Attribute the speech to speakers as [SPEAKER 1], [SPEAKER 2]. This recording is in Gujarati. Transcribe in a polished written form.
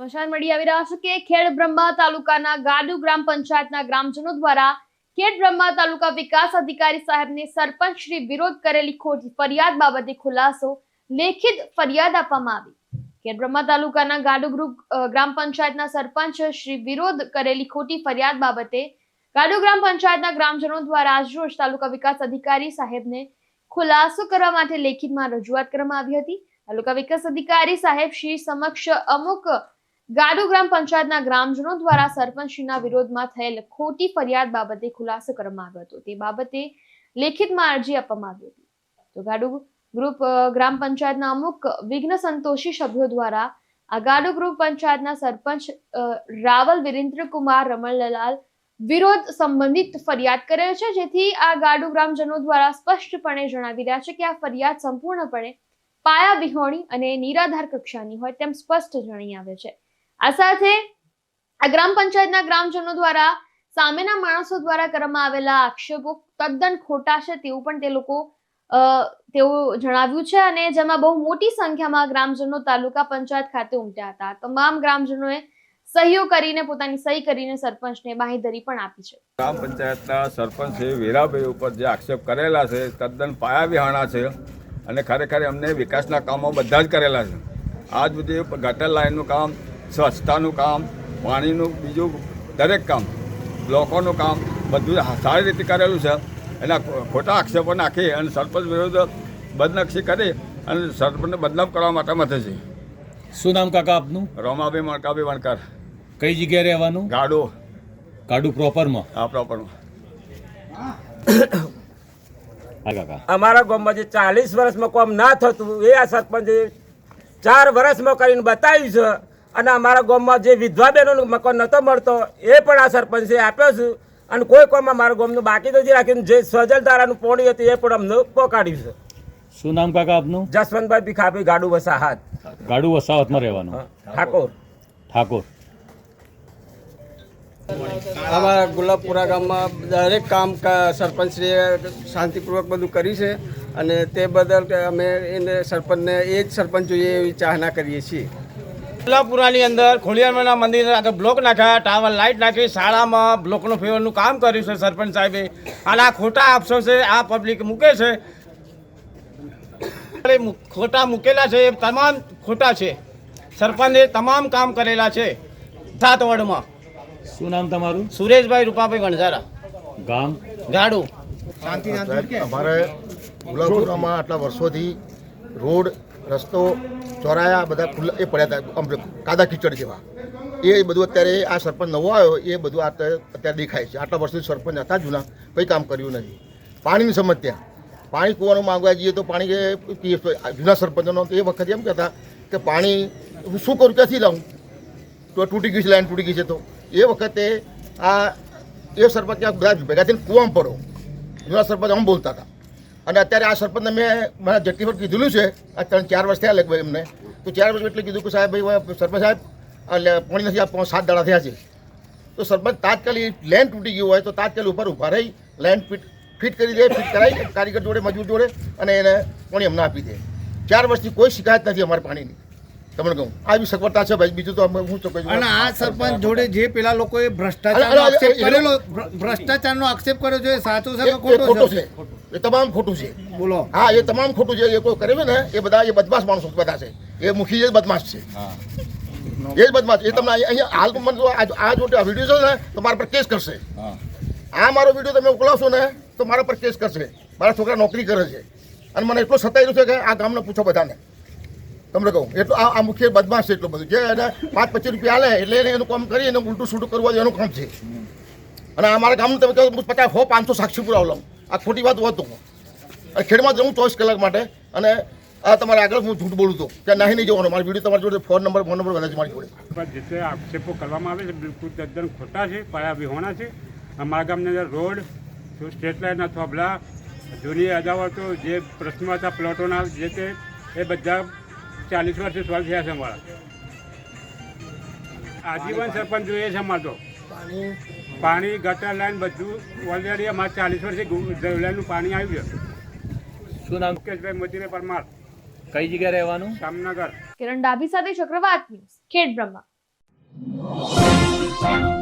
[SPEAKER 1] સમાચાર મળી આવી રહ્યા છે કે ખેડબ્રહ્મા તાલુકાના ગાડુ ગ્રામ પંચાયતના ગ્રામજનો દ્વારા ખેડબ્રહ્મા તાલુકા વિકાસ અધિકારી સાહેબને સરપંચ શ્રી વિરોધ કરેલી ખોટી ફરિયાદ બાબતે ખુલાસો લેખિત ફરિયાદ આપવામાં આવી। ખેડબ્રહ્મા તાલુકાના ગાડુ ગ્રામ પંચાયતના સરપંચ શ્રી વિરોધ કરેલી ખોટી ફરિયાદ બાબતે ગાડુ ગ્રામ પંચાયતના ગ્રામજનો દ્વારા આજરોજ તાલુકા વિકાસ અધિકારી સાહેબને ખુલાસો કરવા માટે લેખિતમાં રજૂઆત કરવામાં આવી હતી। તાલુકા વિકાસ અધિકારી સાહેબ શ્રી સમક્ષ અમુક ગાડુ ગ્રામ પંચાયતના ગ્રામજનો દ્વારા સરપંચશ્રીના વિરોધમાં થયેલ ખોટી ફરિયાદ બાબતે ખુલાસો કરવામાં આવ્યો હતો। તે બાબતે લેખિતમાં અરજી આપવામાં આવી હતી। તો ગાડુ ગ્રુપ ગ્રામ પંચાયતના અમુક વિઘ્ન સંતોષી સભ્યો દ્વારા આ ગાડુ ગ્રુપ પંચાયતના સરપંચ રાવલ વિરેન્દ્ર કુમાર રમણલાલ વિરોધ સંબંધિત ફરિયાદ કરેલ છે, જેથી આ ગાડુ ગ્રામજનો દ્વારા સ્પષ્ટપણે જણાવી રહ્યા છે કે આ ફરિયાદ સંપૂર્ણપણે પાયા વિહોણી અને નિરાધાર કક્ષાની હોય તેમ સ્પષ્ટ જણાઈ આવે છે। આ સાથે આ ગ્રામ પંચાયતના ગ્રામજનો દ્વારા સામેના માણસો દ્વારા કરવામાં આવેલા આક્ષેપો તદ્દન ખોટા છે તેવું પણ તેઓ જણાવ્યું છે અને જેમાં બહુ મોટી સંખ્યામાં ગ્રામજનો તાલુકા પંચાયત ખાતે ઉમટ્યા હતા। તમામ ગ્રામજનોએ સહીઓ કરીને પોતાની સહી કરીને સરપંચને બાંહેધરી પણ આપી છે।
[SPEAKER 2] ગ્રામ પંચાયતના સરપંચ વીરાભાઈ ઉપર જે આક્ષેપ કરેલા છે તદ્દન પાયા વિહાણા છે અને ખરેખર અમને વિકાસના કામો બધા જ કરેલા છે। આજ બધી ગટર લાઇનનું કામ, સ્વચ્છતાનું કામ, પાણીનું બીજું દરેક કામ, બ્લોકોનું કામ બધું સારી રીતે કરેલું છે। એના ખોટા આક્ષેપો નાખી અને સરપંચ વિરુદ્ધ બદનક્ષી કરી અને સરપંચને બદનામ કરવા માટે મથે છે।
[SPEAKER 3] શું નામ કાકા આપનું?
[SPEAKER 2] રોમાભાઈ મણકાભાઈ વણકર।
[SPEAKER 3] કઈ જગ્યાએ રહેવાનું?
[SPEAKER 2] ગાડો
[SPEAKER 3] ગાડુ પ્રોપરમાં?
[SPEAKER 2] આ પ્રોપરમાં।
[SPEAKER 4] અમારા ગામમાં જે 40 વર્ષમાં કામ ના થતું એ આ સરપંચે 4 વર્ષમાં કરીને બતાવ્યું છે અને અમારા ગામમાં જે વિધવા બહેનોનું મકાન નહોતો મળતો એ પણ આ સરપંચે આપ્યો છે અને કોઈ કામ અમારા ગામનું બાકી નથી રાખ્યું। જે સજલધારાનું પાણી હતું એ પણ અમને પહોંચાડ્યું છે।
[SPEAKER 3] શું નામ કાકા આપનું?
[SPEAKER 4] જસવંતભાઈ ભીખાભાઈ ગાડુ વસાહત।
[SPEAKER 3] ગાડુ વસાવતમાં રહેવાનું? ઠાકોર।
[SPEAKER 5] અમારા ગુલાબપુરા ગામમાં દરેક કામ સરપંચશ્રીએ શાંતિપૂર્વક બધું કર્યું છે અને તે બદલ અમે એને સરપંચને એ જ સરપંચ જોઈએ એવી ચાહના કરીએ છીએ।
[SPEAKER 6] ગુલાબપુરાની અંદર ખોડિયારના મંદિર આગળ બ્લોક નાખ્યા, ટાવર લાઇટ નાખી, શાળામાં બ્લોકનું ફેવરનું કામ કર્યું છે સરપંચ સાહેબે અને આ ખોટા અફસોસે આ પબ્લિક મૂકે છે। ખોટા મૂકેલા છે એ તમામ ખોટા છે। સરપંચે તમામ કામ કરેલા છે 7 વોર્ડમાં।
[SPEAKER 3] શું નામ તમારું?
[SPEAKER 6] સુરેશભાઈ રૂપાભાઈ વણઝારા,
[SPEAKER 3] ગામ
[SPEAKER 6] ગાડુ।
[SPEAKER 7] અમારે ગુલાબપુરામાં આટલા વર્ષોથી રોડ, રસ્તો, ચોરાયા બધા ખુલ્લા એ પડ્યા હતા, કાદા કીચડ જેવા। એ બધું અત્યારે આ સરપંચ નવો આવ્યો એ બધું અત્યારે દેખાય છે। આટલા વર્ષથી સરપંચ હતા જૂના, કંઈ કામ કર્યું નથી। પાણીની સમસ્યા, પાણી કૂવાનું માંગવા જઈએ તો પાણી જૂના સરપંચનો એ વખતે એમ કહેતા કે પાણી હું શું કરું, ક્યાંથી લાવું, તો તૂટી ગઈ છે, લાઈન તૂટી ગઈ છે। તો એ વખતે એ સરપંચ બધા ભેગા થઈને કૂવામાં પડો, જૂના સરપંચ આમ બોલતા હતા અને અત્યારે આ સરપંચને મેં મારા જેટલી વખત કીધેલું છે આ 3-4 વર્ષ થયા લગભગ એમને, તો 4 વર્ષ એટલે કીધું કે સાહેબ ભાઈ સરપંચ સાહેબ એટલે પાણી નથી, 7 દાડા થયા છે। તો સરપંચ તાત્કાલિક લેન્ડ તૂટી ગયું હોય તો તાત્કાલિક ઉપર ઊભા રહી લેન્ડ ફિટ કરી દે, ફિટ કરાવી કારીગર જોડે, મજૂર જોડે અને એને પાણી અમને આપી દે। 4 વર્ષથી કોઈ શિકાયત નથી અમારે પાણીની, તમને કહું આવી સગવડતા છે ભાઈ। બીજું તો અમે હું તો કહ્યું
[SPEAKER 8] અને આ સરપંચ જોડે જે પેલા લોકોએ ભ્રષ્ટાચારનો આક્ષેપ કર્યો છે, સાચું છે કે ખોટું છે?
[SPEAKER 7] એ તમામ ખોટું છે।
[SPEAKER 8] બોલો।
[SPEAKER 7] હા, એ તમામ ખોટું છે। એ કોઈ કરે ને એ બધા એ બદમાશ માણસો બધા છે। એ મુખી જ બદમાશ છે, એ જ બદમાશ। એ તમને અહીંયા હાલ મને આ જો વિડીયો છે ને તો મારા પર કેસ કરશે। આ મારો વિડીયો તમે મોકલાવશો ને તો મારા પર કેસ કરશે। મારા છોકરા નોકરી કરે છે અને મને એટલો સતાયેલું છે કે આ ગામને પૂછો બધાને, તમને કહું એટલું આ મુખ્ય બદમાશ છે। એટલું બધું જે એને 5-25 રૂપિયા હાલે એટલે એને એનું કામ કરી એને ઉલટું સૂટું કરવું એનું કામ છે। અને અમારા ગામનું તમે કહો 50-100-500 સાક્ષી પુરાવો લાવું, આ ખોટી વાત હોત અને ખેડમાં જવું 24 કલાક માટે અને આ તમારે આગળ હું જૂઠ બોલું તો કે નહીં જવાનું। મારી વિડીયો તમારી જોડે ફોન નંબર બધા છે મારી જોડે।
[SPEAKER 9] જે આક્ષેપો કરવામાં આવે છે બિલકુલ તદ્દન ખોટા છે, પાયા વિહોણા છે। અમારા ગામની અંદર રોડ, સ્ટ્રીટ લાઇટના થોભલા, જૂની અદાવતો, જે પ્રશ્નો હતા પ્લોટોના જે તે એ બધા 40 વર્ષથી સોલ્વ થયા છે અમારા। આજીવન સરપંચ જોઈએ છે અમારે તો પાણી, ગટર લાઈન બધું ઓલરેડી અમારે 40 વર્ષથી લાઈનનું પાણી આવ્યું છે।
[SPEAKER 3] શું નામ?
[SPEAKER 9] મુકેશભાઈ મોતીભાઈ પરમાર।
[SPEAKER 3] કઈ જગ્યાએ રહેવાનું?
[SPEAKER 9] જામનગર।
[SPEAKER 1] કિરણ ડાભી સાથે ચક્રવાત ન્યૂઝ, ખેડબ્રહ્મા। છે.